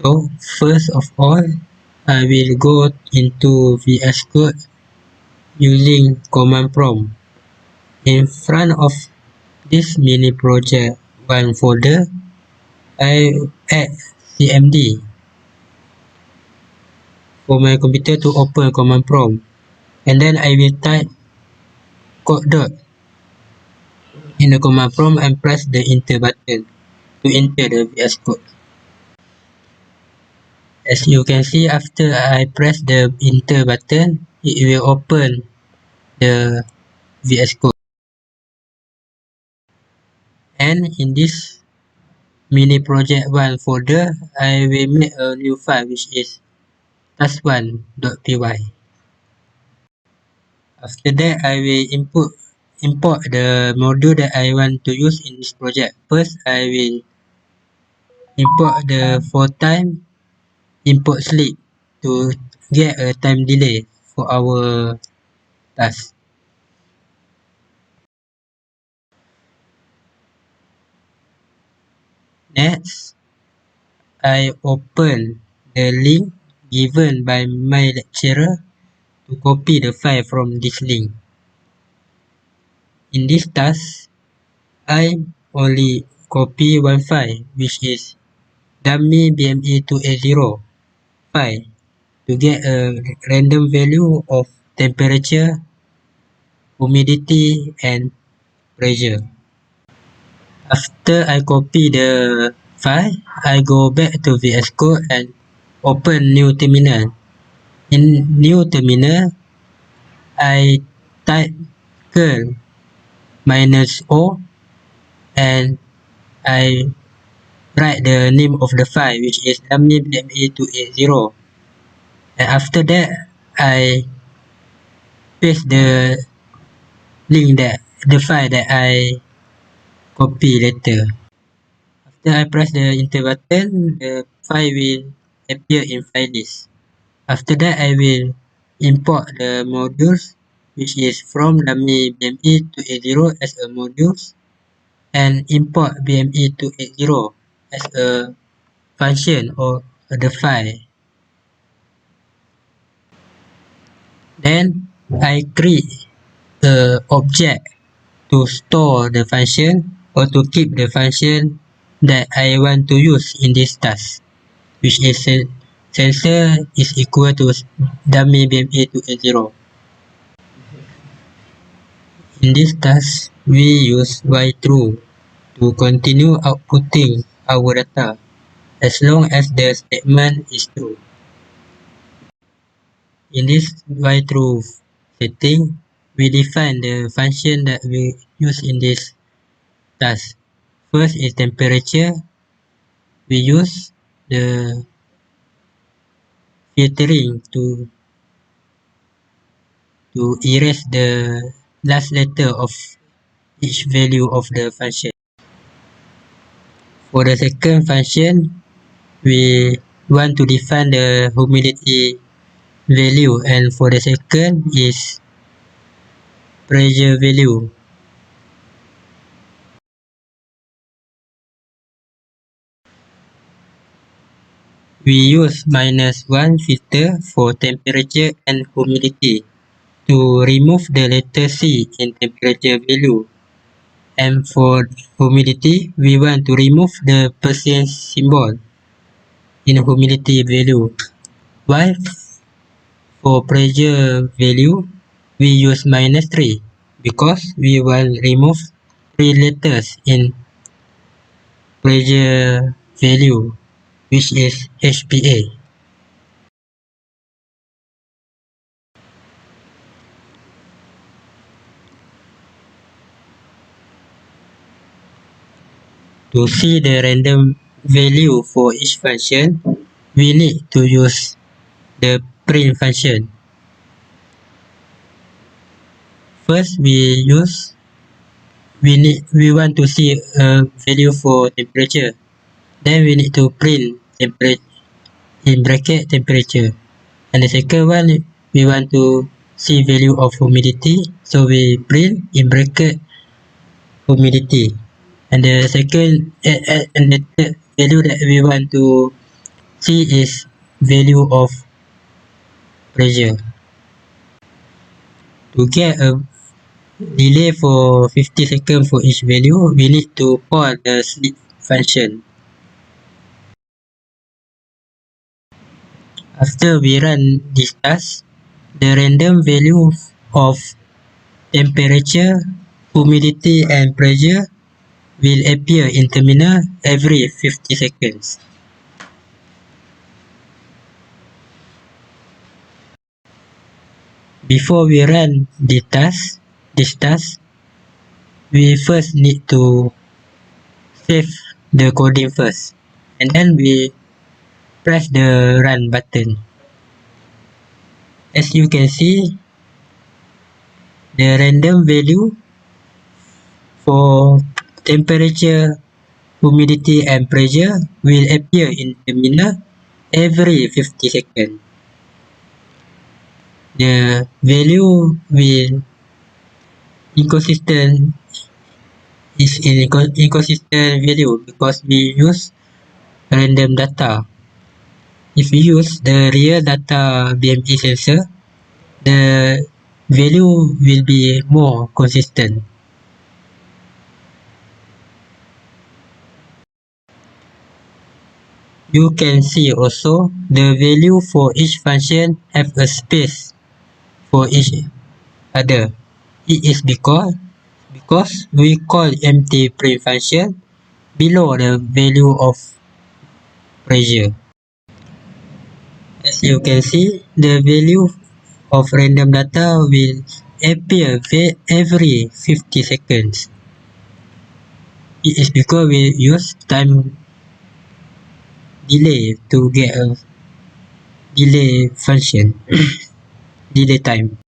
So first of all, I will go into VS Code using command prompt. In front of this mini project one folder, I add CMD for my computer to open command prompt, and then I will type code dot in the command prompt and press the enter button to enter the VS Code. As you can see, after I press the enter button, it will open the VS Code. And in this mini project one folder, I will make a new file which is task1.py. After that, I will import the module that I want to use in this project. First, I will import the for time import sleep to get a time delay for our task. Next, I open the link given by my lecturer to copy the file from this link. In this task, I only copy one file, which is dummy BME280 file, to get a random value of temperature, humidity, and pressure. After I copy the file, I go back to VS Code and open new terminal. In new terminal, I type curl -o and I write the name of the file, which is dummy.bme280. And after that, I paste the link that the file that I copy later. After I press the enter button, the file will appear in file list. After that, I will import the modules, which is from dummy BME280 as a modules, and import BME280 as a function or the file. Then I create a object to store the function or to keep the function that I want to use in this task, which is sensor is equal to dummy BME280. In this task, we use while true to continue outputting our data as long as the statement is true. In this while true setting, we define the function that we use in this task. First is temperature. We use the filtering to erase the last letter of each value of the function. For the second function, we want to define the humidity value, and for the second is pressure value. We use -1 filter for temperature and humidity to remove the letter C in temperature value, and for humidity we want to remove the percent symbol in humidity value. While for pressure value we use -3 because we will remove 3 letters in pressure value, which is HPA. To see the random value for each function, we need to use the print function. First, we want to see a value for temperature. Then we need to print temperature in bracket temperature. And the second one, we want to see value of humidity, so we print in bracket humidity. And the second and the third value that we want to C is value of pressure. To get a delay for 50 seconds for each value, we need to call the sleep function. After we run this task, the random value of temperature, humidity and pressure will appear in terminal every 50 seconds. Before we run this task, we first need to save the coding first, and then we press the run button. As you can see, the random value for temperature, humidity and pressure will appear in terminal every 50 seconds. The value will inconsistent is inconsistent value because we use random data. If we use the real data BME sensor, the value will be more consistent. You can see also the value for each function have a space for each other. It is because we call empty print function below the value of pressure. As you can see, the value of random data will appear every 50 seconds. It is because we use time delay to get a delay function, delay time.